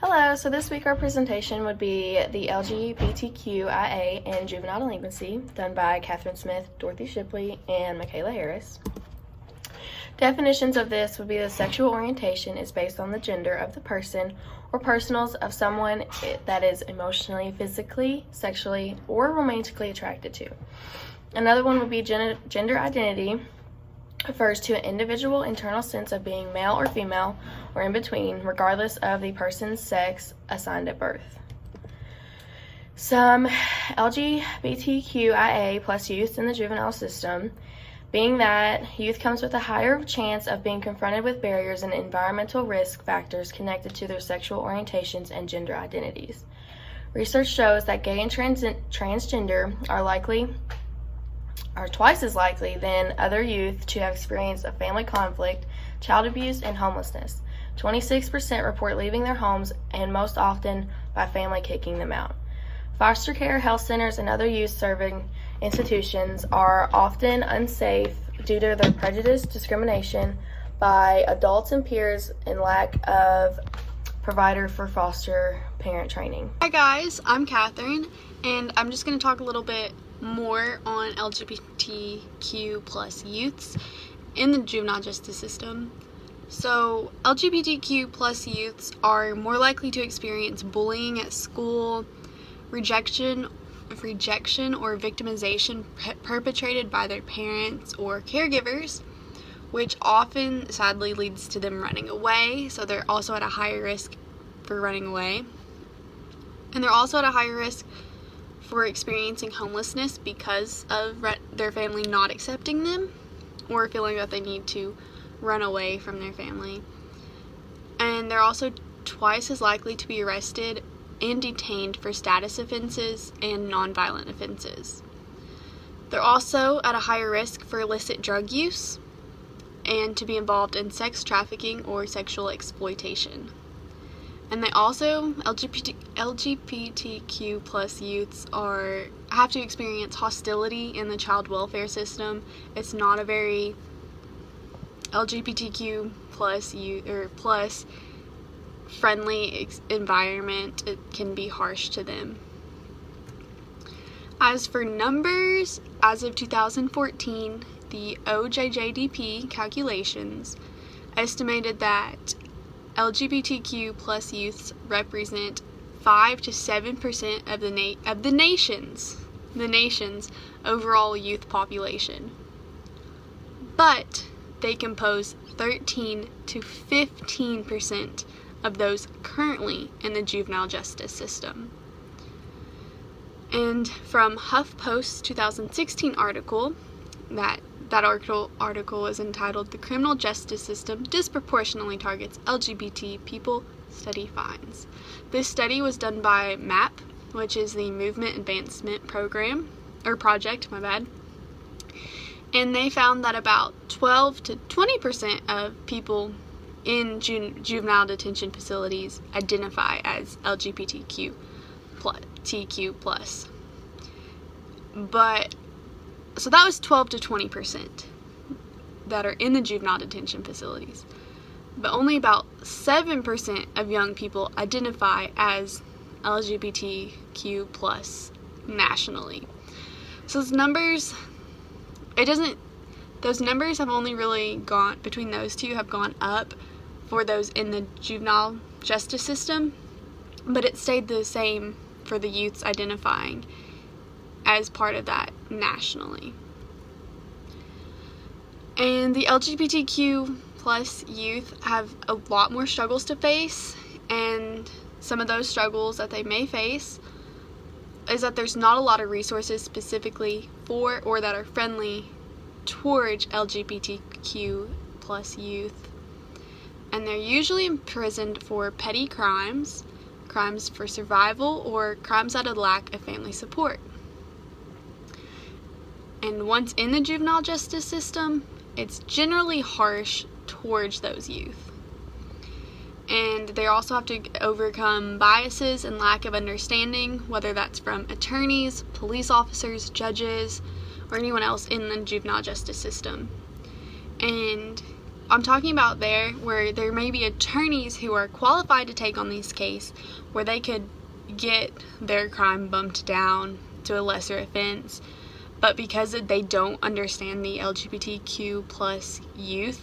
Hello, so this week our presentation would be the LGBTQIA and Juvenile Delinquency, done by Catherine Smith, Dorothy Shipley, and Michaela Harris. Definitions of this would be the sexual orientation is based on the gender of the person or personals of someone that is emotionally, physically, sexually, or romantically attracted to. Another one would be gender identity. Refers to an individual internal sense of being male or female or in between, regardless of the person's sex assigned at birth. Some LGBTQIA plus youth in the juvenile system, being that youth comes with a higher chance of being confronted with barriers and environmental risk factors connected to their sexual orientations and gender identities. Research shows that gay and transgender are twice as likely than other youth to have experienced a family conflict, child abuse, and homelessness. 26% report leaving their homes, and most often by family kicking them out. Foster care, health centers, and other youth-serving institutions are often unsafe due to their prejudice, discrimination by adults and peers, and lack of provider for foster parent training. Hi guys, I'm Catherine, and I'm just going to talk a little bit more on LGBTQ plus youths in the juvenile justice system. So LGBTQ plus youths are more likely to experience bullying at school, rejection or victimization perpetrated by their parents or caregivers, which often sadly leads to them running away. So they're also at a higher risk for running away, and they're also at a higher risk for experiencing homelessness because of their family not accepting them or feeling that they need to run away from their family. And they're also twice as likely to be arrested and detained for status offenses and nonviolent offenses. They're also at a higher risk for illicit drug use and to be involved in sex trafficking or sexual exploitation. And they also, LGBTQ plus youths have to experience hostility in the child welfare system. It's not a very LGBTQ plus youth or plus friendly environment. It can be harsh to them. As for numbers, as of 2014, the OJJDP calculations estimated that LGBTQ plus youths represent 5 to 7% of the nation's overall youth population, but they compose 13 to 15% of those currently in the juvenile justice system. And from HuffPost's 2016 article, that article is entitled "The Criminal Justice System Disproportionately Targets LGBT People, Study Finds." This study was done by MAP, which is the Movement Advancement Project, and they found that about 12 to 20% of people in juvenile detention facilities identify as LGBTQ plus. So that was 12 to 20% that are in the juvenile detention facilities. But only about 7% of young people identify as LGBTQ plus nationally. So those numbers have only really between those two have gone up for those in the juvenile justice system, but it stayed the same for the youths identifying as part of that nationally. And the LGBTQ plus youth have a lot more struggles to face, and some of those struggles that they may face is that there's not a lot of resources specifically for or that are friendly towards LGBTQ plus youth, and they're usually imprisoned for petty crimes for survival, or crimes out of lack of family support. And once in the juvenile justice system, it's generally harsh towards those youth. And they also have to overcome biases and lack of understanding, whether that's from attorneys, police officers, judges, or anyone else in the juvenile justice system. And I'm talking about there where there may be attorneys who are qualified to take on these cases where they could get their crime bumped down to a lesser offense, but because they don't understand the LGBTQ plus youth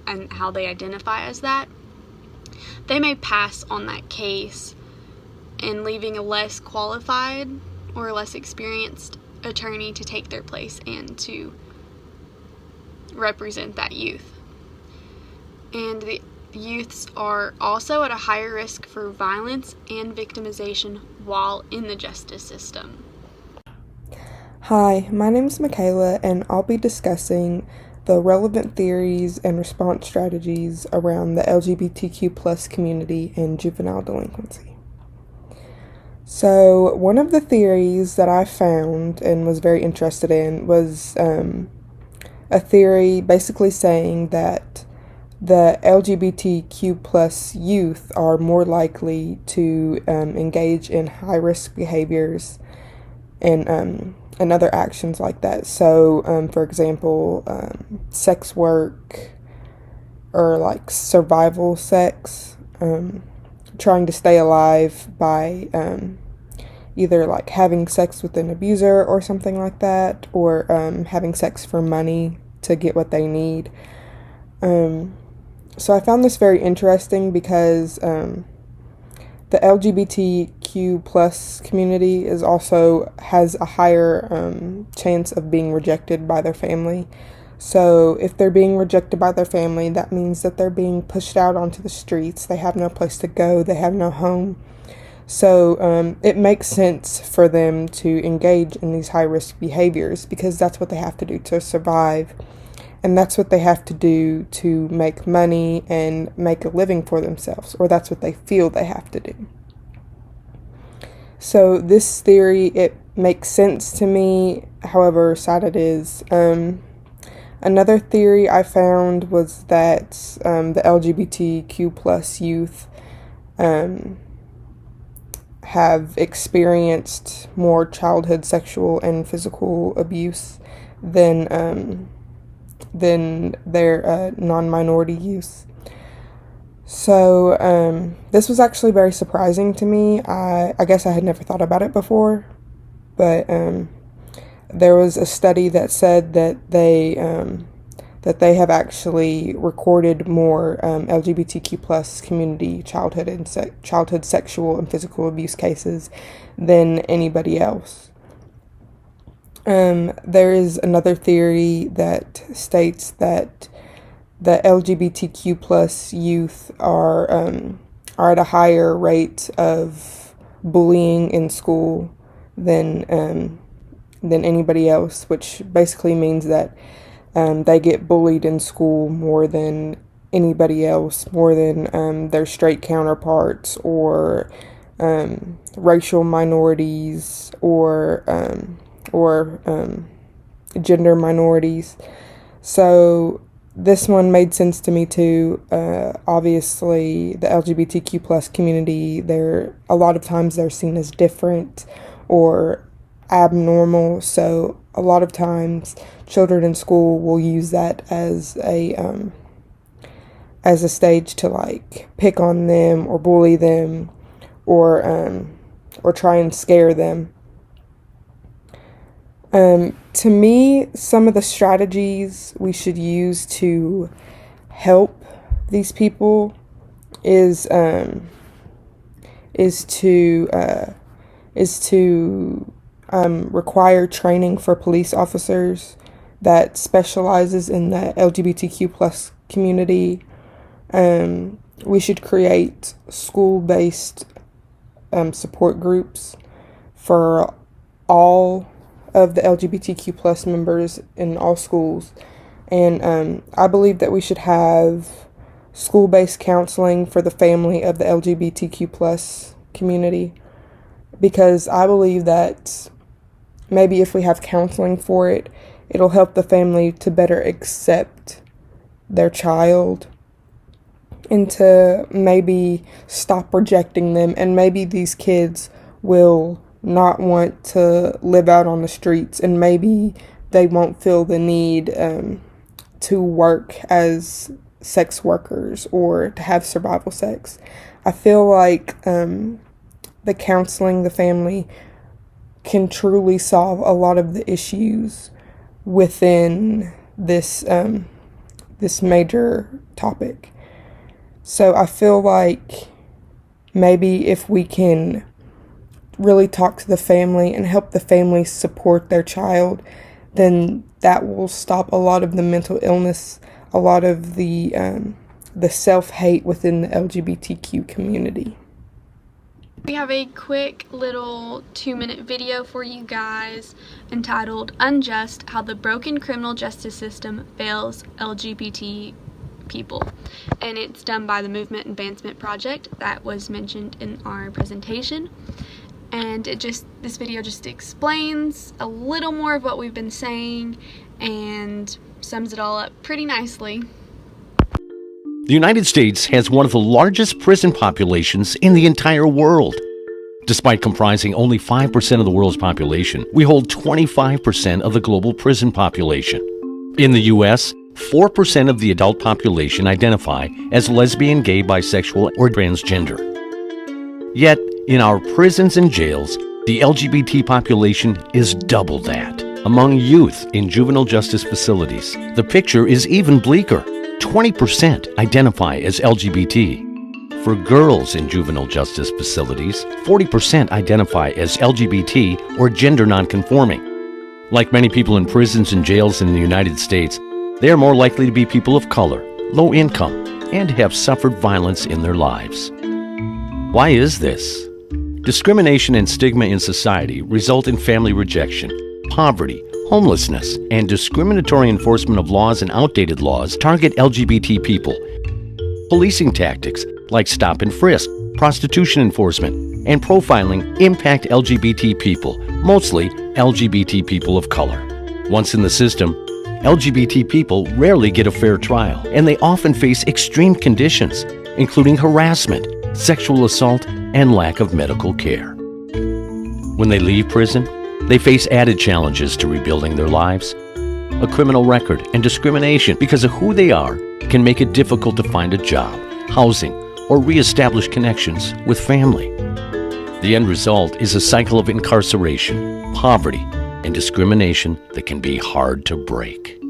and how they identify as that, they may pass on that case and leaving a less qualified or less experienced attorney to take their place and to represent that youth. And the youths are also at a higher risk for violence and victimization while in the justice system. Hi, my name is Michaela, and I'll be discussing the relevant theories and response strategies around the LGBTQ plus community and juvenile delinquency. So, one of the theories that I found and was very interested in was a theory basically saying that the LGBTQ plus youth are more likely to engage in high-risk behaviors and other actions like that. So, for example, sex work or like survival sex, trying to stay alive by either like having sex with an abuser or something like that, or having sex for money to get what they need. So I found this very interesting because the LGBTQ plus community has a higher chance of being rejected by their family. So if they're being rejected by their family, that means that they're being pushed out onto the streets. They have no place to go. They have no home. So it makes sense for them to engage in these high-risk behaviors because that's what they have to do to survive. And that's what they have to do to make money and make a living for themselves, or that's what they feel they have to do. So this theory, it makes sense to me, however sad it is. Another theory I found was that the LGBTQ plus youth have experienced more childhood sexual and physical abuse than their non-minority youth. So this was actually very surprising to me. I guess I had never thought about it before, but there was a study that said that they have actually recorded more LGBTQ plus community childhood sexual and physical abuse cases than anybody else. There is another theory that states that the LGBTQ plus youth are at a higher rate of bullying in school than anybody else, which basically means that they get bullied in school more than anybody else, more than their straight counterparts or racial minorities or gender minorities. So this one made sense to me too. Obviously, the LGBTQ plus community, a lot of times they're seen as different or abnormal. So a lot of times, children in school will use that as a stage to like pick on them or bully them or try and scare them. To me, some of the strategies we should use to help these people is to require training for police officers that specializes in the LGBTQ plus community. We should create school-based support groups for all of the LGBTQ plus members in all schools. And I believe that we should have school-based counseling for the family of the LGBTQ plus community, because I believe that maybe if we have counseling for it, it'll help the family to better accept their child and to maybe stop rejecting them, and maybe these kids will not want to live out on the streets, and maybe they won't feel the need to work as sex workers or to have survival sex. I feel like the counseling, the family can truly solve a lot of the issues within this this major topic. So I feel like maybe if we can really talk to the family and help the family support their child, then that will stop a lot of the mental illness, a lot of the self-hate within the LGBTQ community. We have a quick little 2-minute video for you guys entitled Unjust: How the Broken Criminal Justice System Fails LGBT People. And it's done by the Movement Advancement Project that was mentioned in our presentation. And this video just explains a little more of what we've been saying and sums it all up pretty nicely. The United States has one of the largest prison populations in the entire world. Despite comprising only 5% of the world's population, we hold 25% of the global prison population. In the U.S., 4% of the adult population identify as lesbian, gay, bisexual, or transgender. Yet, in our prisons and jails, the LGBT population is double that. Among youth in juvenile justice facilities, the picture is even bleaker. 20% identify as LGBT. For girls in juvenile justice facilities, 40% identify as LGBT or gender nonconforming. Like many people in prisons and jails in the United States, they are more likely to be people of color, low income, and have suffered violence in their lives. Why is this? Discrimination and stigma in society result in family rejection, poverty, homelessness, and discriminatory enforcement of laws and outdated laws target LGBT people. Policing tactics like stop and frisk, prostitution enforcement, and profiling impact LGBT people, mostly LGBT people of color. Once in the system, LGBT people rarely get a fair trial, and they often face extreme conditions, including harassment, sexual assault, and lack of medical care. When they leave prison, they face added challenges to rebuilding their lives. A criminal record and discrimination because of who they are can make it difficult to find a job, housing, or reestablish connections with family. The end result is a cycle of incarceration, poverty, and discrimination that can be hard to break.